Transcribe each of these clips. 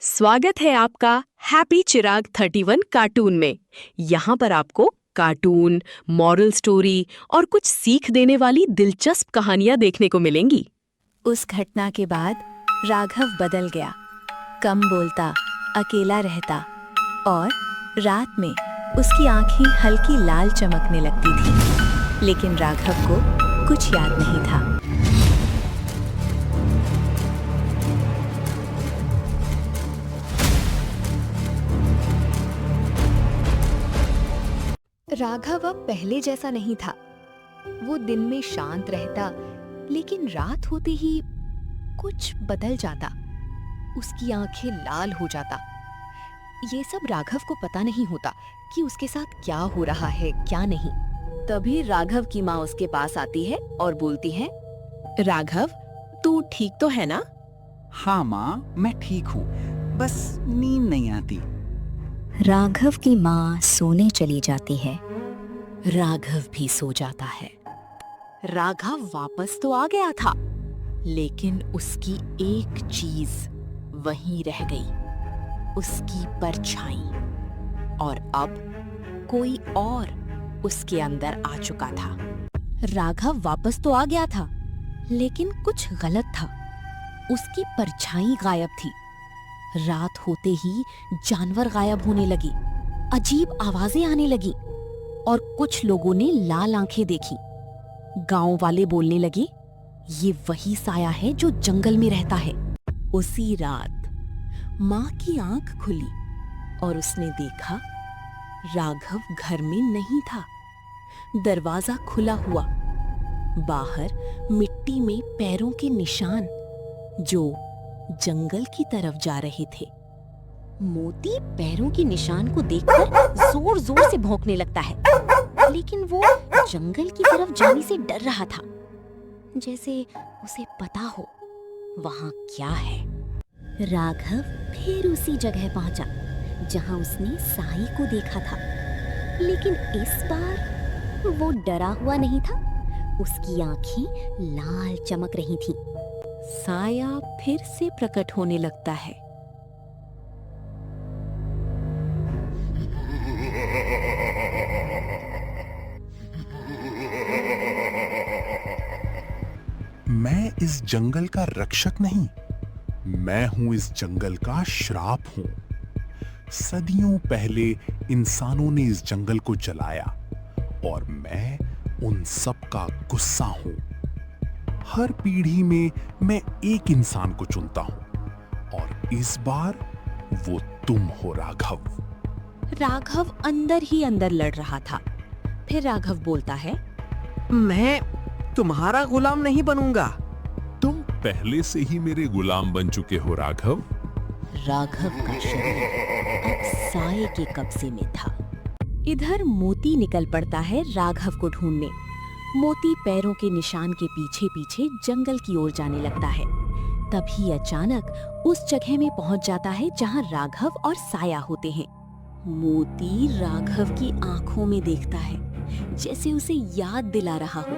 स्वागत है आपका हैप्पी चिराग 31 कार्टून में। यहाँ पर आपको कार्टून, मॉरल स्टोरी और कुछ सीख देने वाली दिलचस्प कहानियाँ देखने को मिलेंगी। उस घटना के बाद राघव बदल गया। कम बोलता, अकेला रहता और रात में उसकी आंखें हल्की लाल चमकने लगती थी। लेकिन राघव को कुछ याद नहीं था। राघव अब पहले जैसा नहीं था। वो दिन में शांत रहता, लेकिन रात होते ही कुछ बदल जाता। उसकी आंखें लाल हो जाता। ये सब राघव को पता नहीं होता कि उसके साथ क्या हो रहा है, क्या नहीं। तभी राघव की माँ उसके पास आती है और बोलती है, राघव, तू ठीक तो है ना? हाँ माँ, मैं ठीक हूँ, बस नींद नहीं आती। राघव की माँ सोने चली जाती है। राघव भी सो जाता है। राघव वापस तो आ गया था, लेकिन उसकी एक चीज वहीं रह गई, उसकी परछाई। और अब कोई और उसके अंदर आ चुका था। राघव वापस तो आ गया था, लेकिन कुछ गलत था। उसकी परछाई गायब थी। रात होते ही जानवर गायब होने लगे, अजीब आवाजें आने लगी और कुछ लोगों ने लाल आंखें देखी। गांव वाले बोलने लगे, ये वही साया है जो जंगल में रहता है। उसी रात माँ की आंख खुली और उसने देखा राघव घर में नहीं था। दरवाजा खुला हुआ, बाहर मिट्टी में पैरों के निशान जो जंगल की तरफ जा रहे थे। मोती पैरों के निशान को देखकर जोर जोर से भौंकने लगता है, लेकिन वो जंगल की तरफ जाने से डर रहा था, जैसे उसे पता हो वहां क्या है। राघव फिर उसी जगह पहुंचा जहां उसने साई को देखा था, लेकिन इस बार वो डरा हुआ नहीं था। उसकी आंखें लाल चमक रही थीं। साया फिर से प्रकट होने लगता है। मैं इस जंगल का रक्षक नहीं, मैं हूं इस जंगल का श्राप हूं। सदियों पहले इंसानों ने इस जंगल को जलाया और मैं उन सब का गुस्सा हूं। हर पीढ़ी में मैं एक इंसान को चुनता हूं और इस बार वो तुम हो राघव। राघव अंदर ही अंदर लड़ रहा था। फिर राघव बोलता है, मैं तुम्हारा गुलाम नहीं बनूंगा। तुम पहले से ही मेरे गुलाम बन चुके हो राघव। राघव का शरीर अब साये के कब्जे में था। इधर मोती निकल पड़ता है राघव को ढूंढने। मोती पैरों के निशान के पीछे पीछे जंगल की ओर जाने लगता है। तभी अचानक उस जगह में पहुंच जाता है जहां राघव और साया होते हैं। मोती राघव की आंखों में देखता है, जैसे उसे याद दिला रहा हो।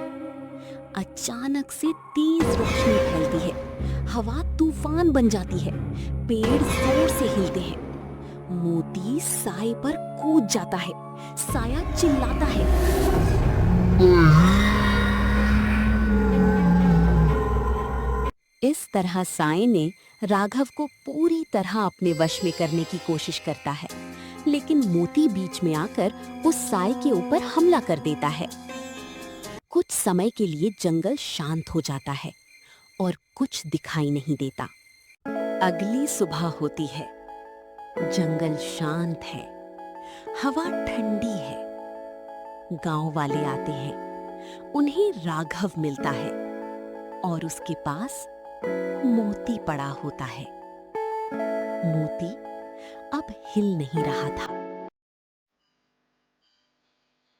अचानक से तेज रोशनी फैलती है, हवा तूफान बन जाती है, पेड़ जोर से हिलते हैं। मोती साए पर कूद जाता है। साया चिल्लाता है, इस तरह साए ने राघव को पूरी तरह अपने वश में करने की कोशिश करता है, लेकिन मोती बीच में आकर उस साए के ऊपर हमला कर देता है। कुछ समय के लिए जंगल शांत हो जाता है और कुछ दिखाई नहीं देता। अगली सुबह होती है। जंगल शांत है, हवा ठंडी है। गांव वाले आते हैं। उन्हें राघव मिलता है और उसके पास मोती पड़ा होता है। मोती अब हिल नहीं रहा था।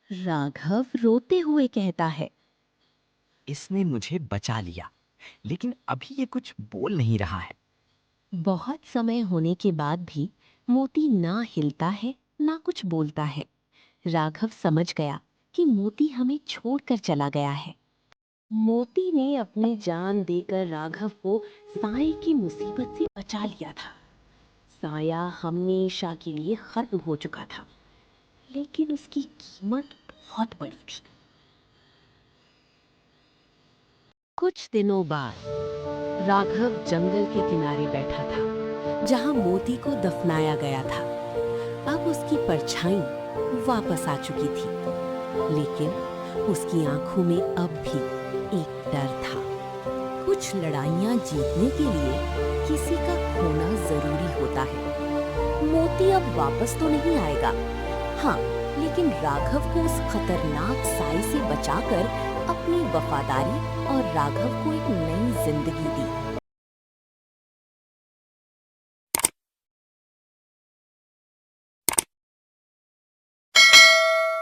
राघव रोते हुए कहता है, इसने मुझे बचा लिया, लेकिन अभी ये कुछ बोल नहीं रहा है। बहुत समय होने के बाद भी मोती ना हिलता है ना कुछ बोलता है। राघव समझ गया कि मोती हमें छोड़कर चला गया है। मोती ने अपनी जान देकर राघव को साए की मुसीबत से बचा लिया था। साया हमेशा के लिए खत्म हो चुका था, लेकिन उसकी कीमत बहुत बड़ी थी। कुछ दिनों बाद राघव जंगल के किनारे बैठा था, जहां मोती को दफनाया गया था। अब उसकी परछाई वापस आ चुकी थी, लेकिन उसकी आंखों में अब भी एक डर था। कुछ लड़ाइयां जीतने के लिए किसी का खोना जरूरी होता है। मोती अब वापस तो नहीं आएगा, हाँ, लेकिन राघव को उस खतरनाक साई से बचाकर अपनी वफादारी और राघव को एक नई जिंदगी दी।